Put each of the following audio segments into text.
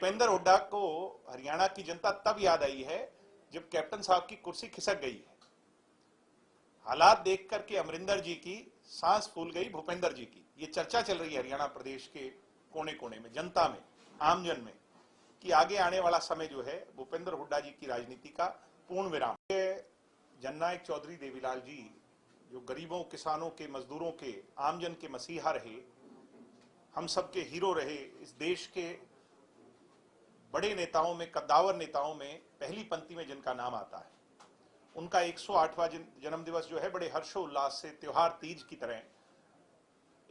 भूपेंद्र हुड्डा को हरियाणा की जनता तब याद आई है जब कैप्टन साहब की कुर्सी खिसक गई है। हालात देख करके अमरिंदर जी की सांस फूल गई भूपेंद्र जी की। ये चर्चा चल रही है हरियाणा प्रदेश के कोने कोने में, जनता में, आमजन में, कि आगे आने वाला समय जो है भूपेंद्र हुड्डा जी की राजनीति का पूर्ण विराम। जननायक चौधरी देवीलाल जी जो गरीबों, किसानों के, मजदूरों के, आमजन के मसीहा रहे, हम सबके हीरो रहे, इस देश के बड़े नेताओं में, कद्दावर नेताओं में पहली पंक्ति में जिनका नाम आता है, उनका 108वां जन्म दिवस जो है बड़े हर्षोल्लास से, त्योहार तीज की तरह,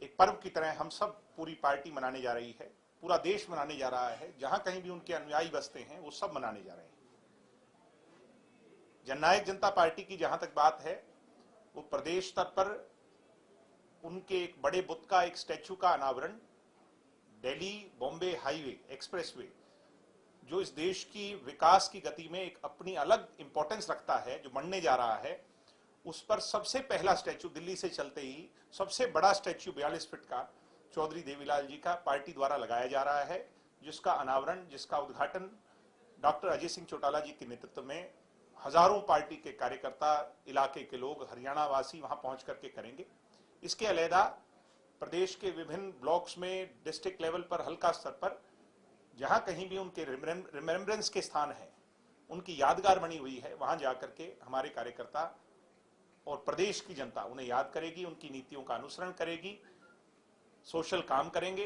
एक पर्व की तरह हम सब, पूरी पार्टी मनाने जा रही है, पूरा देश मनाने जा रहा है। जहां कहीं भी उनके अनुयायी बसते हैं वो सब मनाने जा रहे हैं। जननायक जनता पार्टी की जहां तक बात है, वो प्रदेश स्तर पर उनके एक बड़े बुत का, एक स्टैच्यू का अनावरण दिल्ली बॉम्बे हाईवे एक्सप्रेसवे, जो इस देश की विकास की गति में एक अपनी अलग इंपॉर्टेंस रखता है, जो बनने जा रहा है, उस पर सबसे पहला स्टैच्यू दिल्ली से चलते ही सबसे बड़ा स्टैच्यू 42 फीट का चौधरी देवीलाल जी का पार्टी द्वारा लगाया जा रहा है, जिसका अनावरण, जिसका उद्घाटन डॉक्टर अजय सिंह चौटाला जी के नेतृत्व में हजारों पार्टी के कार्यकर्ता, इलाके के लोग, हरियाणा वासी वहां पहुंच करके करेंगे। इसके अलावा प्रदेश के विभिन्न ब्लॉक्स में, डिस्ट्रिक्ट लेवल पर, हल्का स्तर पर, जहां कहीं भी उनके रिमेम्बरेंस के स्थान है, उनकी यादगार बनी हुई है, वहां जाकर के हमारे कार्यकर्ता और प्रदेश की जनता उन्हें याद करेगी, उनकी नीतियों का अनुसरण करेगी, सोशल काम करेंगे,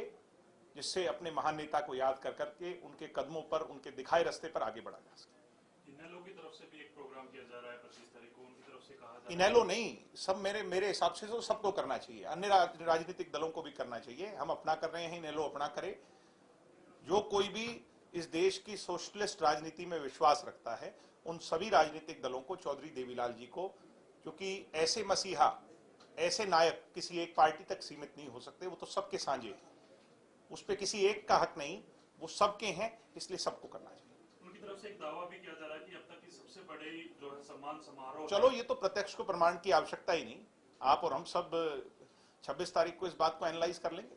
जिससे अपने महान नेता को याद कर करके उनके कदमों पर, उनके दिखाए रास्ते पर आगे बढ़ा जा सके। इनेलो की तरफ से भी एक प्रोग्राम किया जा रहा है 25 तारीख को, उनकी तरफ से कहा जा रहा है। इनेलो नहीं, सब मेरे हिसाब से तो सबको करना चाहिए, अन्य राजनीतिक दलों को भी करना चाहिए। हम अपना कर रहे हैं, इनेलो अपना करे। जो कोई भी इस देश की सोशलिस्ट राजनीति में विश्वास रखता है, उन सभी राजनीतिक दलों को, चौधरी देवीलाल जी को, क्योंकि ऐसे मसीहा, ऐसे नायक किसी एक पार्टी तक सीमित नहीं हो सकते, वो तो सबके साझे हैं, उस पर किसी एक का हक नहीं, वो सबके हैं, इसलिए सबको करना चाहिए। उनकी तरफ से एक दावा भी किया जा रहा है कि अब तक की सबसे बड़ी जो है सम्मान समारोह। चलो, ये तो प्रत्यक्ष को प्रमाण की आवश्यकता ही नहीं, आप और हम सब 26 तारीख को इस बात को एनालाइज कर लेंगे।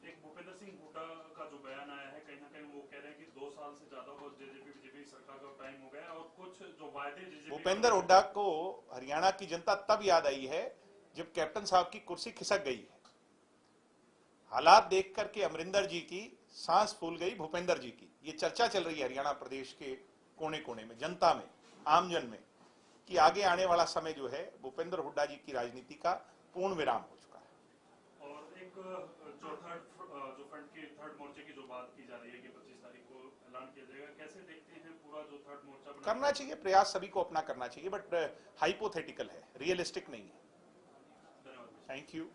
एक भूपेंद्र सिंह हुड्डा का जो बयान आया है, कहीं ना कहीं वो कह रहे हैं कि 2 साल से ज्यादा वो बीजेपी सरकार का टाइम हो गया और कुछ जो वायदे भूपेंद्र हुड्डा को हरियाणा की जनता तब याद आई है जब कैप्टन साहब की कुर्सी खिसक गई है। हालात देख करके अमरिंदर जी की सांस फूल गई भूपेंद्र जी की। ये चर्चा चल रही है हरियाणा प्रदेश के कोने कोने में, जनता में, आमजन में, कि आगे आने वाला समय जो है भूपेंद्र हुड्डा जी की राजनीति का पूर्ण विराम हो चुका है। और एक जो थर्ड मोर्चे की जो बात की जा रही है कि 25 तारीख को ऐलान किया जाएगा, कैसे देखते हैं पूरा जो थर्ड मोर्चा करना चाहिए, प्रयास सभी को अपना करना चाहिए, बट हाइपोथेटिकल है, रियलिस्टिक नहीं है। धन्यवाद। Thank you.